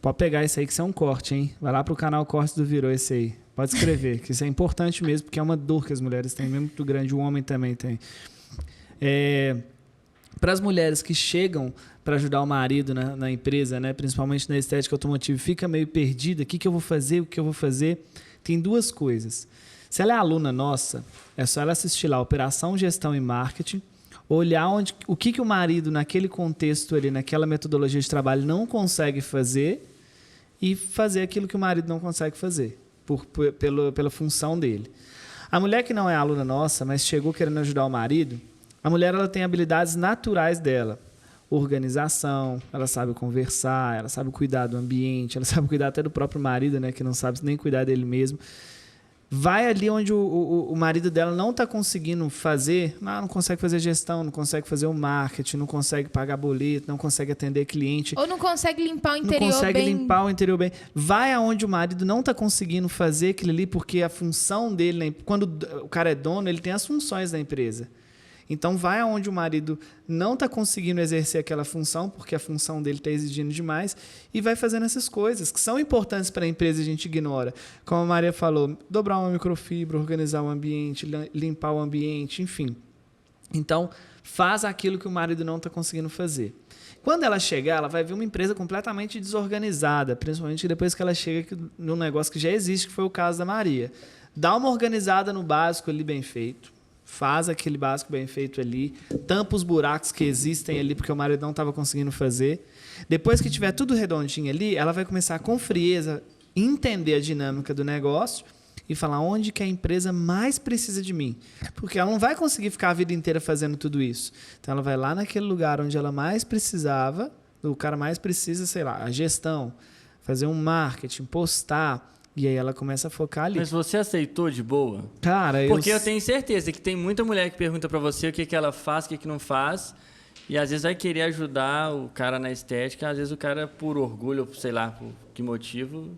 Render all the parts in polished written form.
Pode pegar isso aí, que isso é um corte, hein? Vai lá pro canal Cortes do Virou esse aí. Pode escrever, que isso é importante mesmo, porque é uma dor que as mulheres têm, mesmo muito grande, o homem também tem. Para as mulheres que chegam para ajudar o marido na empresa, né, principalmente na estética automotiva, fica meio perdida, o que eu vou fazer, o que eu vou fazer, tem duas coisas. Se ela é aluna nossa, é só ela assistir lá Operação, Gestão e Marketing, olhar o que o marido, naquele contexto ali, naquela metodologia de trabalho, não consegue fazer e fazer aquilo que o marido não consegue fazer, pela função dele. A mulher que não é aluna nossa, mas chegou querendo ajudar o marido, a mulher ela tem habilidades naturais dela. Organização, ela sabe conversar, ela sabe cuidar do ambiente, ela sabe cuidar até do próprio marido, né, que não sabe nem cuidar dele mesmo. Vai ali onde o marido dela não está conseguindo fazer, não consegue fazer gestão, não consegue fazer o marketing, não consegue pagar boleto, não consegue atender cliente. Ou não consegue limpar o interior bem. Não consegue limpar o interior bem. Vai aonde o marido não está conseguindo fazer aquilo ali, porque a função dele, quando o cara é dono, ele tem as funções da empresa. Então, vai aonde o marido não está conseguindo exercer aquela função, porque a função dele está exigindo demais, e vai fazendo essas coisas que são importantes para a empresa e a gente ignora. Como a Maria falou, dobrar uma microfibra, organizar o ambiente, limpar o ambiente, enfim. Então, faz aquilo que o marido não está conseguindo fazer. Quando ela chegar, ela vai ver uma empresa completamente desorganizada, principalmente depois que ela chega num negócio que já existe, que foi o caso da Maria. Dá uma organizada no básico ali bem feito. Faz aquele básico bem feito ali, tampa os buracos que existem ali, porque o marido não estava conseguindo fazer. Depois que tiver tudo redondinho ali, ela vai começar com frieza, entender a dinâmica do negócio e falar onde que a empresa mais precisa de mim. Porque ela não vai conseguir ficar a vida inteira fazendo tudo isso. Então, ela vai lá naquele lugar onde ela mais precisava, o cara mais precisa, sei lá, a gestão, fazer um marketing, postar. E aí ela começa a focar ali. Mas você aceitou de boa? Cara, Porque eu tenho certeza que tem muita mulher que pergunta pra você o que ela faz, o que não faz. E às vezes vai querer ajudar o cara na estética. Às vezes o cara, por orgulho, sei lá, por que motivo...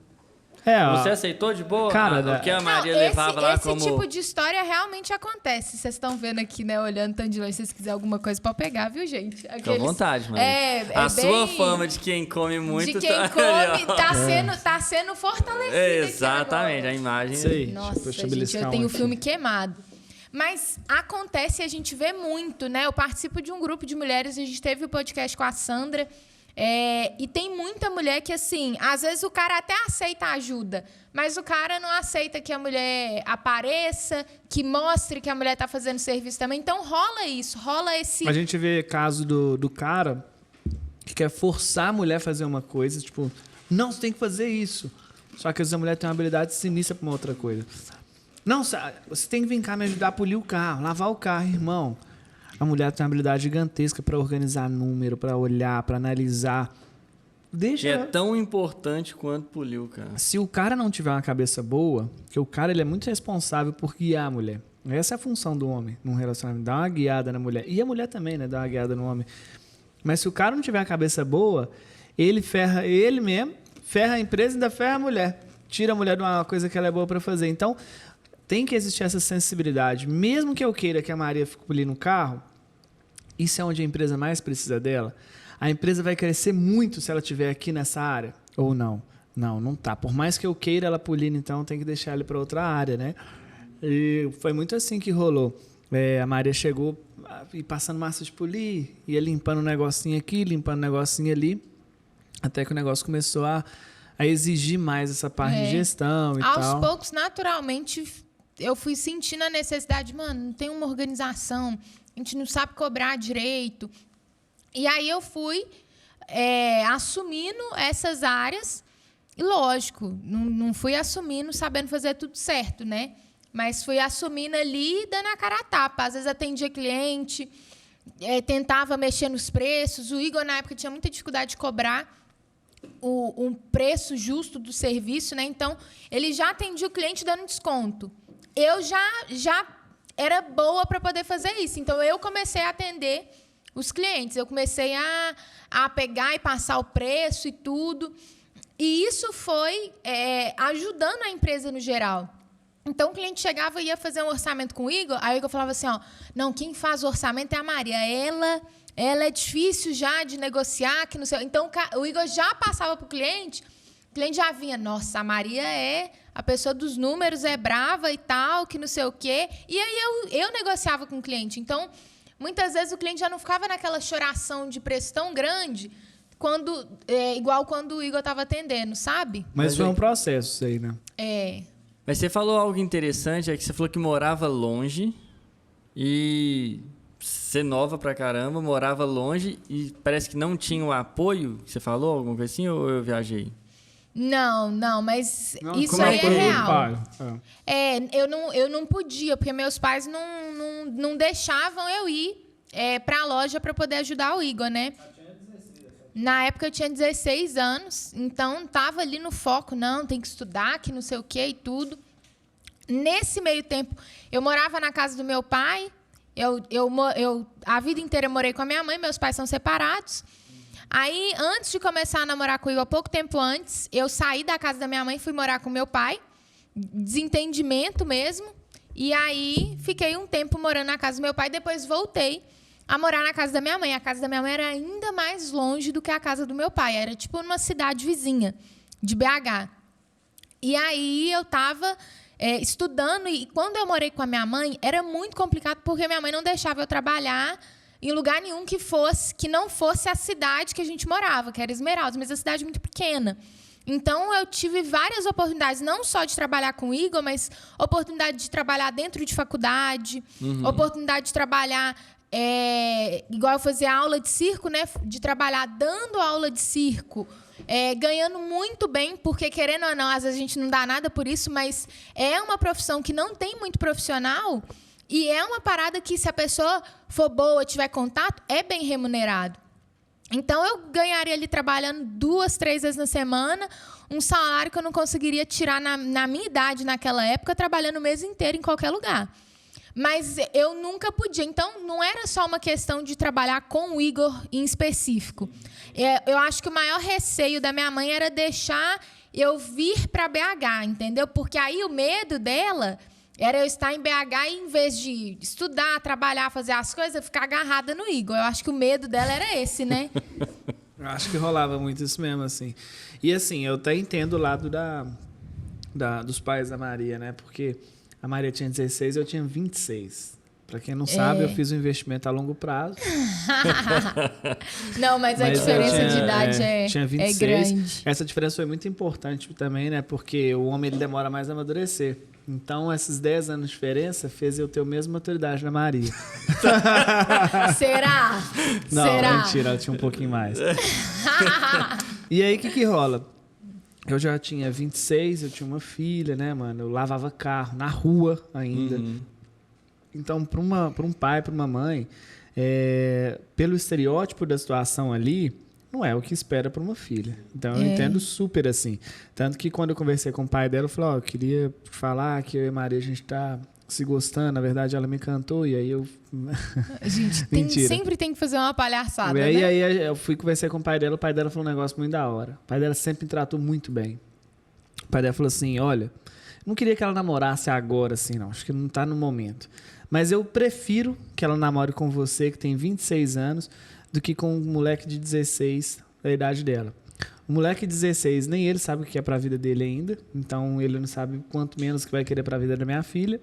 Você aceitou de boa? Cara, o que a Maria levava lá como... Esse tipo de história realmente acontece. Vocês estão vendo aqui, né, olhando tanto de longe. Se vocês quiserem alguma coisa pra pegar, viu, gente? Fica à vontade, mano. Sua fama de quem come muito... De quem come, tá sendo fortalecida. Exatamente, a imagem... Sei. Nossa, gente, eu tenho o filme queimado. Mas acontece e a gente vê muito, né? Eu participo de um grupo de mulheres, a gente teve o podcast com a Sandra... e tem muita mulher que, assim, às vezes o cara até aceita a ajuda, mas o cara não aceita que a mulher apareça, que mostre que a mulher está fazendo serviço também. Então, rola isso, rola esse... A gente vê caso do cara que quer forçar a mulher a fazer uma coisa, tipo, não, você tem que fazer isso. Só que às vezes a mulher tem uma habilidade sinistra para uma outra coisa. Não, você tem que vir cá me ajudar a polir o carro, lavar o carro, irmão. A mulher tem uma habilidade gigantesca para organizar número, para olhar, para analisar. Que é tão importante quanto polir o carro. Se o cara não tiver uma cabeça boa, porque o cara ele é muito responsável por guiar a mulher. Essa é a função do homem num relacionamento, dar uma guiada na mulher. E a mulher também, né? Dar uma guiada no homem. Mas se o cara não tiver a cabeça boa, ele ferra ele mesmo, ferra a empresa e ainda ferra a mulher. Tira a mulher de uma coisa que ela é boa para fazer. Então, tem que existir essa sensibilidade. Mesmo que eu queira que a Maria fique polindo o carro, isso é onde a empresa mais precisa dela. A empresa vai crescer muito se ela estiver aqui nessa área. Ou não? Não tá. Por mais que eu queira ela polir, então tem que deixar ele para outra área, né? E foi muito assim que rolou. A Maria chegou e passando massa de polir, ia limpando um negocinho aqui, limpando um negocinho ali, até que o negócio começou a exigir mais essa parte de gestão e tal. Aos poucos, naturalmente, eu fui sentindo a necessidade, mano, não tem uma organização, a gente não sabe cobrar direito. E aí eu fui assumindo essas áreas. E, lógico, não fui assumindo sabendo fazer tudo certo, né? Mas fui assumindo ali e dando a cara a tapa. Às vezes atendia cliente, tentava mexer nos preços. O Igor, na época, tinha muita dificuldade de cobrar um preço justo do serviço, né? Então, ele já atendia o cliente dando desconto. Eu já era boa para poder fazer isso. Então, eu comecei a atender os clientes. Eu comecei a pegar e passar o preço e tudo. E isso foi ajudando a empresa no geral. Então, o cliente chegava e ia fazer um orçamento com o Igor, aí o Igor falava assim, ó, não, quem faz o orçamento é a Maria. Ela ela é difícil já de negociar, que não sei. Então, o Igor já passava para o cliente já vinha, nossa, a Maria é a pessoa dos números, é brava e tal, que não sei o quê. E aí eu negociava com o cliente. Então, muitas vezes o cliente já não ficava naquela choração de preço tão grande, igual quando o Igor estava atendendo, sabe? Mas foi um processo isso aí, né? É. Mas você falou algo interessante, é que você falou que morava longe e você nova pra caramba, morava longe e parece que não tinha o apoio. Você falou alguma coisa assim ou eu viajei? Não, mas Não, isso aí é real. Eu não podia, porque meus pais não deixavam eu ir para a loja para poder ajudar o Igor, né? Na época eu tinha 16 anos, então estava ali no foco, não, tem que estudar, que não sei o quê e tudo. Nesse meio tempo, eu morava na casa do meu pai, a vida inteira eu morei com a minha mãe, meus pais são separados. Aí, antes de começar a namorar com o Igor, pouco tempo antes, eu saí da casa da minha mãe e fui morar com meu pai, desentendimento mesmo, e aí fiquei um tempo morando na casa do meu pai, depois voltei a morar na casa da minha mãe. A casa da minha mãe era ainda mais longe do que a casa do meu pai. Era tipo numa cidade vizinha, de BH. E aí eu estava estudando, e quando eu morei com a minha mãe, era muito complicado, porque minha mãe não deixava eu trabalhar em lugar nenhum que não fosse a cidade que a gente morava, que era Esmeraldas, mas a cidade muito pequena. Então, eu tive várias oportunidades, não só de trabalhar com o Igor, mas oportunidade de trabalhar dentro de faculdade, oportunidade de trabalhar... igual eu fazia aula de circo, né? De trabalhar dando aula de circo, ganhando muito bem, porque, querendo ou não, às vezes a gente não dá nada por isso, mas é uma profissão que não tem muito profissional e é uma parada que, se a pessoa for boa, tiver contato, é bem remunerado. Então, eu ganharia ali trabalhando 2, 3 vezes na semana, um salário que eu não conseguiria tirar na minha idade, naquela época, trabalhando o mês inteiro em qualquer lugar. Mas eu nunca podia. Então, não era só uma questão de trabalhar com o Igor em específico. Eu acho que o maior receio da minha mãe era deixar eu vir para BH, entendeu? Porque aí o medo dela era eu estar em BH e, em vez de estudar, trabalhar, fazer as coisas, eu ficar agarrada no Igor. Eu acho que o medo dela era esse, né? Eu acho que rolava muito isso mesmo, assim. E, assim, eu até entendo o lado dos pais da Maria, né? Porque... a Maria tinha 16, eu tinha 26. Para quem não sabe, eu fiz um investimento a longo prazo. Não, mas a diferença de idade tinha 26. É grande. Essa diferença foi muito importante também, né? Porque o homem ele demora mais a amadurecer. Então, esses 10 anos de diferença fez eu ter a mesma maturidade da Maria. Será? Não, Será? mentira, ela tinha um pouquinho mais. E aí, o que rola? Eu já tinha 26, eu tinha uma filha, né, mano? Eu lavava carro na rua ainda. Então, para um pai, para uma mãe, pelo estereótipo da situação ali, não é o que espera para uma filha. Então, eu entendo super assim. Tanto que quando eu conversei com o pai dela, eu falei, eu queria falar que eu e a Maria, a gente tá se gostando. Na verdade, ela me cantou e aí eu... Gente, sempre tem que fazer uma palhaçada, né? né? Aí eu fui conversar com o pai dela falou um negócio muito da hora. O pai dela sempre me tratou muito bem. O pai dela falou assim, olha, não queria que ela namorasse agora, assim, não. Acho que não tá no momento. Mas eu prefiro que ela namore com você, que tem 26 anos, do que com um moleque de 16, da idade dela. O moleque de 16, nem ele sabe o que é pra vida dele ainda. Então, ele não sabe quanto menos que vai querer pra vida da minha filha.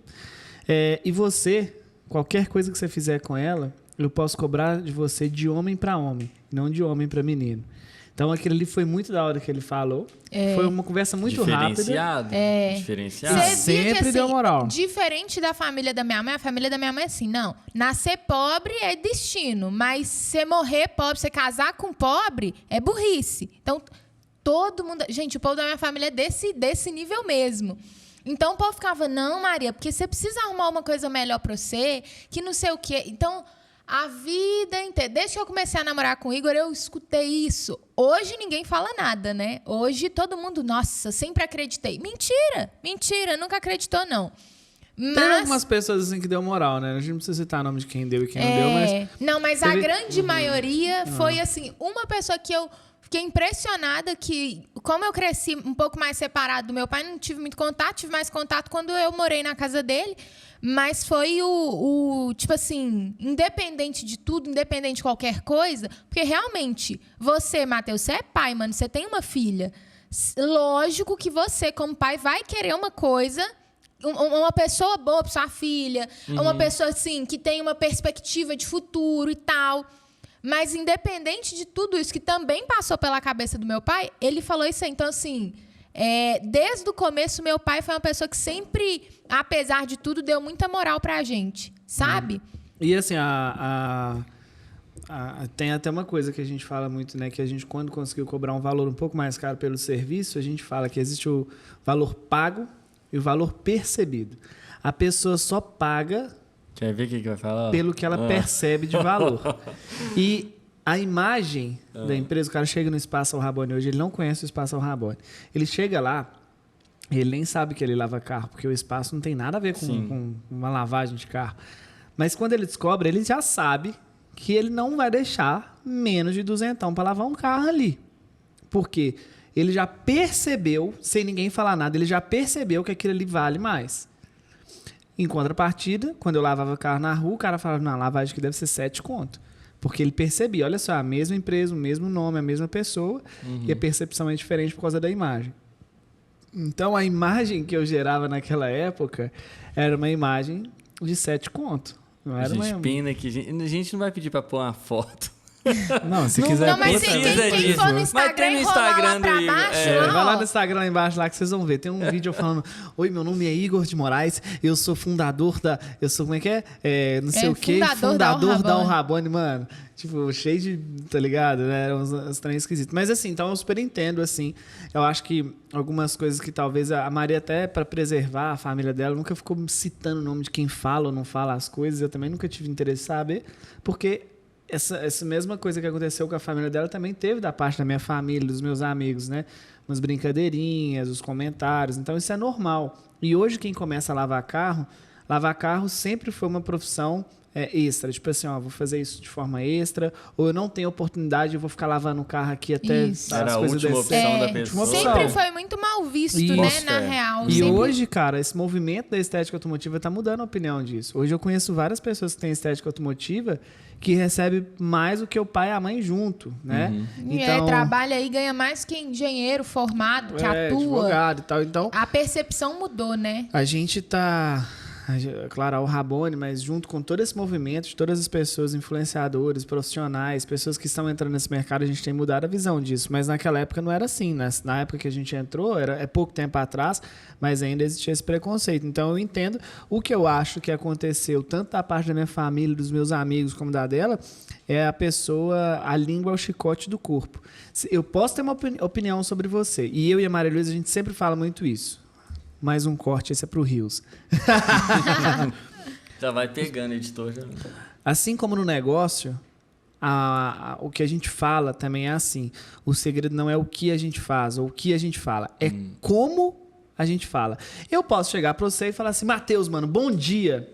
E você, qualquer coisa que você fizer com ela, eu posso cobrar de você de homem para homem, não de homem para menino. Então, aquilo ali foi muito da hora que ele falou. Foi uma conversa muito rápida. Diferenciado. Você sempre via que, deu assim, moral. Diferente da família da minha mãe, a família da minha mãe é assim, não. Nascer pobre é destino, mas você morrer pobre, você casar com pobre, é burrice. Então, todo mundo... Gente, o povo da minha família é desse nível mesmo. Então, o povo ficava, não, Maria, porque você precisa arrumar uma coisa melhor para você, que não sei o quê. Então, a vida inteira... Desde que eu comecei a namorar com o Igor, eu escutei isso. Hoje, ninguém fala nada, né? Hoje, todo mundo, nossa, sempre acreditei. Mentira, nunca acreditou, não. Mas... Tem algumas pessoas assim que deu moral, né? A gente não precisa citar o nome de quem deu e quem não deu, mas... Não, mas a grande maioria foi, assim, uma pessoa que eu fiquei impressionada que, como eu cresci um pouco mais separado do meu pai, não tive muito contato, tive mais contato quando eu morei na casa dele, mas foi tipo assim, independente de tudo, independente de qualquer coisa, porque realmente, você, Matheus, você é pai, mano, você tem uma filha. Lógico que você, como pai, vai querer uma coisa, uma pessoa boa para sua filha, uma pessoa assim, que tem uma perspectiva de futuro e tal. Mas, independente de tudo isso, que também passou pela cabeça do meu pai, ele falou isso aí. Então, assim, desde o começo, meu pai foi uma pessoa que sempre, apesar de tudo, deu muita moral pra gente, sabe? E, assim, tem até uma coisa que a gente fala muito, né? Que a gente, quando conseguiu cobrar um valor um pouco mais caro pelo serviço, a gente fala que existe o valor pago e o valor percebido. A pessoa só paga... Quer ver o que vai falar? Pelo que ela percebe de valor. E a imagem da empresa, o cara chega no Espaço Al Rabone hoje, ele não conhece o Espaço Al Rabone. Ele chega lá, ele nem sabe que ele lava carro, porque o espaço não tem nada a ver com uma lavagem de carro. Mas quando ele descobre, ele já sabe que ele não vai deixar menos de R$200 para lavar um carro ali. Porque ele já percebeu, sem ninguém falar nada, ele já percebeu que aquilo ali vale mais. Em contrapartida, quando eu lavava carro na rua, o cara falava, não, a lavagem que deve ser 7 conto. Porque ele percebia, olha só, a mesma empresa, o mesmo nome, a mesma pessoa, e a percepção é diferente por causa da imagem. Então, a imagem que eu gerava naquela época era uma imagem de 7 conto. Não era pena que a gente não vai pedir para pôr uma foto. Não, se quiser... Não, mas quem for no Instagram e rolar lá pra baixo... vai lá no Instagram lá embaixo lá que vocês vão ver. Tem um vídeo eu falando, oi, meu nome é Igor de Moraes, eu sou fundador da... Eu sou, como é que é? Não sei o quê. Fundador da Al Rabone, mano. Tipo, cheio de... Tá ligado? Né? Era uns trem esquisitos. Mas assim, então eu super entendo, assim. Eu acho que algumas coisas que talvez a Maria, até para preservar a família dela, nunca ficou citando o nome de quem fala ou não fala as coisas. Eu também nunca tive interesse em saber, porque... Essa mesma coisa que aconteceu com a família dela também teve da parte da minha família, dos meus amigos, né? Umas brincadeirinhas, os comentários. Então, isso é normal. E hoje, quem começa a lavar carro sempre foi uma profissão extra. Tipo assim, ó, vou fazer isso de forma extra, ou eu não tenho oportunidade, eu vou ficar lavando o carro aqui até isso. Era a última opção da pessoa. Sempre foi muito mal visto, isso, né? Na real. E sempre... hoje, cara, esse movimento da estética automotiva tá mudando a opinião disso. Hoje eu conheço várias pessoas que têm estética automotiva que recebe mais do que o pai e a mãe junto, né? Então, trabalha aí, ganha mais que engenheiro formado, que atua. Advogado e tal. Então, a percepção mudou, né? A gente tá... Claro, Al Rabone, mas junto com todo esse movimento de todas as pessoas, influenciadores, profissionais, pessoas que estão entrando nesse mercado, a gente tem mudado a visão disso. Mas naquela época não era assim, né? Na época que a gente entrou, é pouco tempo atrás, mas ainda existia esse preconceito. Então eu entendo o que eu acho que aconteceu, tanto da parte da minha família, dos meus amigos, como da dela, é a pessoa, a língua é o chicote do corpo. Eu posso ter uma opinião sobre você, e eu e a Maria Luísa, a gente sempre fala muito isso. Mais um corte, esse é pro Rios. Já vai pegando, editor. Já. Assim como no negócio, o que a gente fala também é assim. O segredo não é o que a gente faz ou o que a gente fala. É como a gente fala. Eu posso chegar pra você e falar assim, Matheus, mano, bom dia.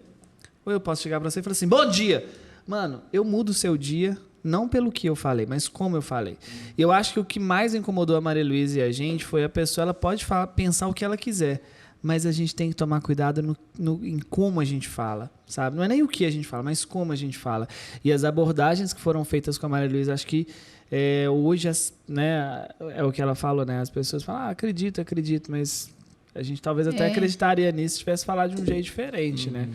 Ou eu posso chegar pra você e falar assim, bom dia. Mano, eu mudo o seu dia... Não pelo que eu falei, mas como eu falei. E eu acho que o que mais incomodou a Maria Luísa e a gente foi a pessoa, ela pode pensar o que ela quiser, mas a gente tem que tomar cuidado em como a gente fala, sabe? Não é nem o que a gente fala, mas como a gente fala. E as abordagens que foram feitas com a Maria Luísa, acho que hoje, né, é o que ela falou, né? As pessoas falam, acredito, mas a gente talvez até acreditaria nisso se tivesse falado de um jeito diferente, né?